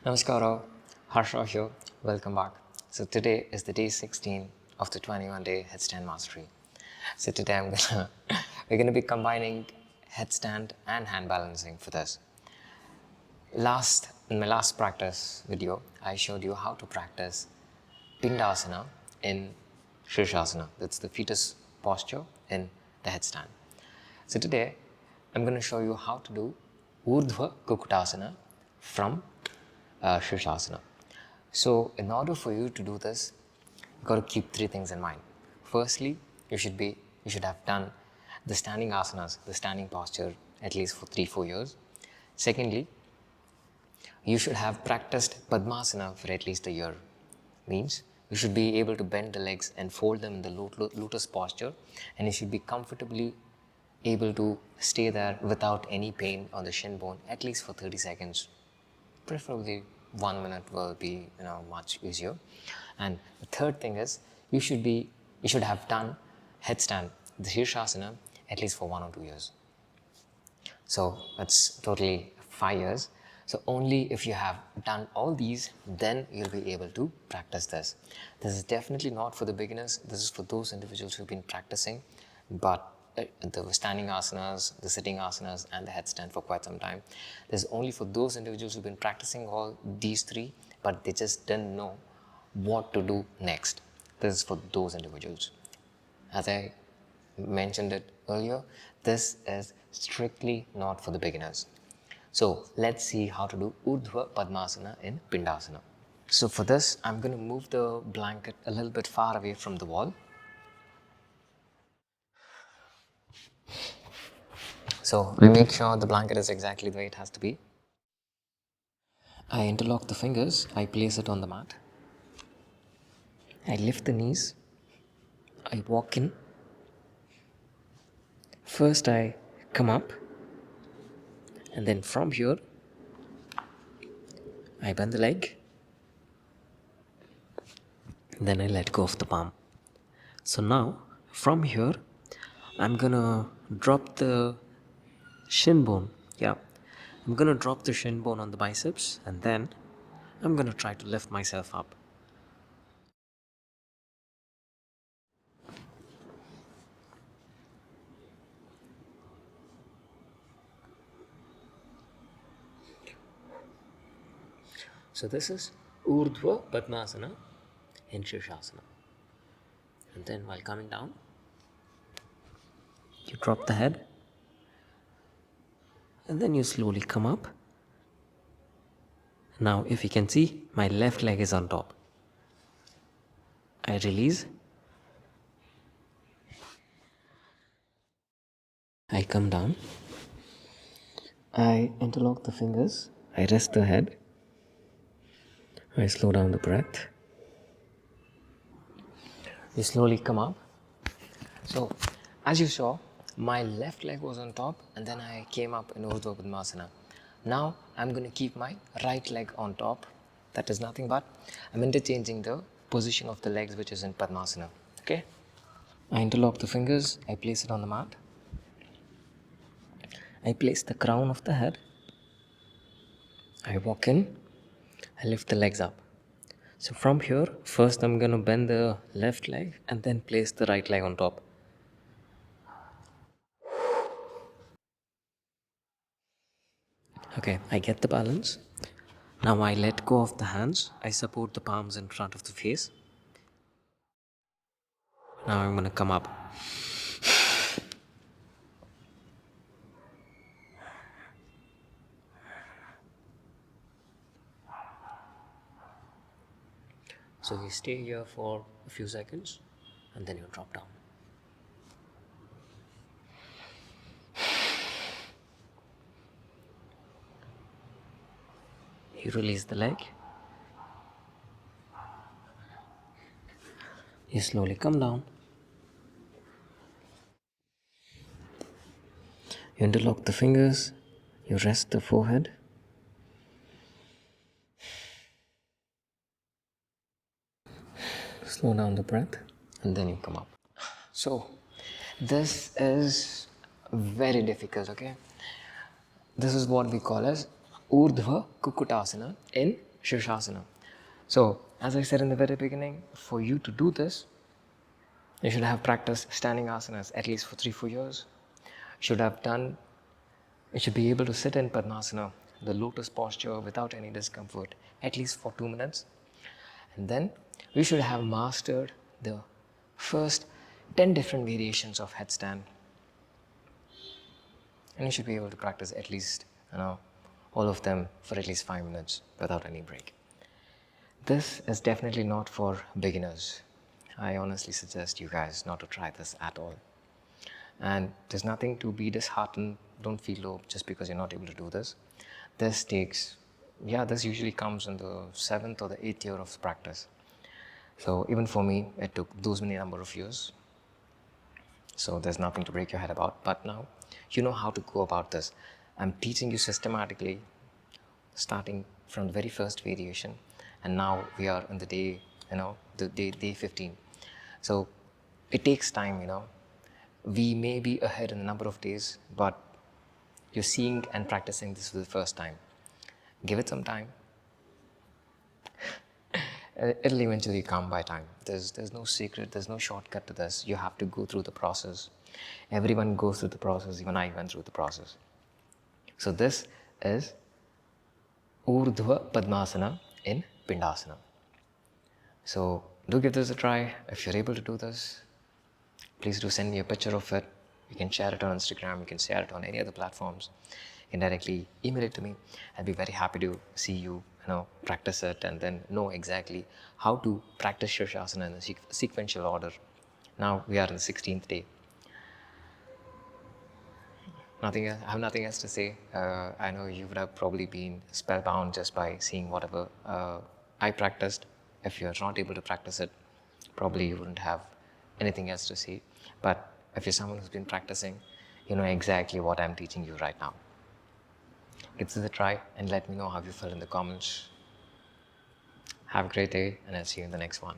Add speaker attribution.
Speaker 1: Namaskara, Harsha here. Welcome back. So today is the day 16 of the 21-day headstand mastery. So today we're gonna be combining headstand and hand balancing for this. In my last practice video, I showed you how to practice Pindasana in Shirshasana. That's the fetus posture in the headstand. So today, I'm going to show you how to do Urdhva Kukutasana from Shirshasana. So in order for you to do this, you've got to keep three things in mind. Firstly, you should have done the standing asanas, the standing posture, at least for 3-4 years. Secondly, you should have practiced Padmasana for at least a year. Means you should be able to bend the legs and fold them in the lotus posture, and you should be comfortably able to stay there without any pain on the shin bone at least for 30 seconds. Preferably 1 minute will be much easier. And the third thing is you should have done headstand, the Shirshasana, at least for 1 or 2 years. So that's totally 5 years. So only if you have done all these, then you'll be able to practice this. This is definitely not for the beginners. This is for those individuals who've been practicing, but the standing asanas, the sitting asanas, and the headstand for quite some time. This is only for those individuals who've been practicing all these three, but they just didn't know what to do next. This is for those individuals. As I mentioned it earlier, this is strictly not for the beginners. So let's see how to do Urdhva Padmasana in Pindasana. So for this, I'm going to move the blanket a little bit far away from the wall. So I make sure the blanket is exactly the way it has to be. I interlock the fingers, I place it on the mat. I lift the knees, I walk in. First I come up, and then from here, I bend the leg, then I let go of the palm. So now, from here, I'm gonna drop the shin bone. I'm gonna drop the shin bone on the biceps, and then I'm gonna try to lift myself up. So this is Urdhva Padmasana in Shirshasana. And then while coming down, you drop the head, and then you slowly come up. Now if you can see, my left leg is on top. I release, I come down, I interlock the fingers, I rest the head, I slow down the breath. You slowly come up. So, as you saw, my left leg was on top, and then I came up in Urdhva Padmasana. Now, I'm going to keep my right leg on top. That is nothing but I'm interchanging the position of the legs which is in Padmasana. Okay? I interlock the fingers, I place it on the mat. I place the crown of the head. I walk in, I lift the legs up. So from here, first I'm going to bend the left leg and then place the right leg on top. Okay, I get the balance. Now I let go of the hands. I support the palms in front of the face. Now I'm going to come up. So you stay here for a few seconds and then you drop down. You release the leg. You slowly come down. You interlock the fingers. You rest the forehead. Slow down the breath and then you come up. So this is very difficult, okay? This is what we call as Urdhva Kukutasana in Shirshasana. So, as I said in the very beginning, for you to do this, you should have practiced standing asanas at least for 3-4 years. You should be able to sit in Padmasana, the lotus posture without any discomfort, at least for 2 minutes. And then we should have mastered the first 10 different variations of headstand. And you should be able to practice at least, all of them for at least 5 minutes without any break. This is definitely not for beginners. I honestly suggest you guys not to try this at all. And there's nothing to be disheartened. Don't feel low just because you're not able to do this. This usually comes in the 7th or the 8th year of practice. So even for me, it took those many number of years. So there's nothing to break your head about. But now you know how to go about this. I'm teaching you systematically, starting from the very first variation. And now we are in the day, day 15. So it takes time, We may be ahead in a number of days, but you're seeing and practicing this for the first time. Give it some time. It'll eventually come by time. There's no secret, there's no shortcut to this. You have to go through the process. Everyone goes through the process, even I went through the process. So this is Urdhva Padmasana in Pindasana. So do give this a try. If you're able to do this, please do send me a picture of it. You can share it on Instagram, you can share it on any other platforms. You can directly email it to me. I'd be very happy to see you, practice it and then know exactly how to practice Shirshasana in a sequential order. Now we are in the 16th day. I have nothing else to say. I know you would have probably been spellbound just by seeing whatever I practiced. If you're not able to practice it, probably you wouldn't have anything else to say. But if you're someone who's been practicing, you know exactly what I'm teaching you right now. Give this a try and let me know how you felt in the comments. Have a great day, and I'll see you in the next one.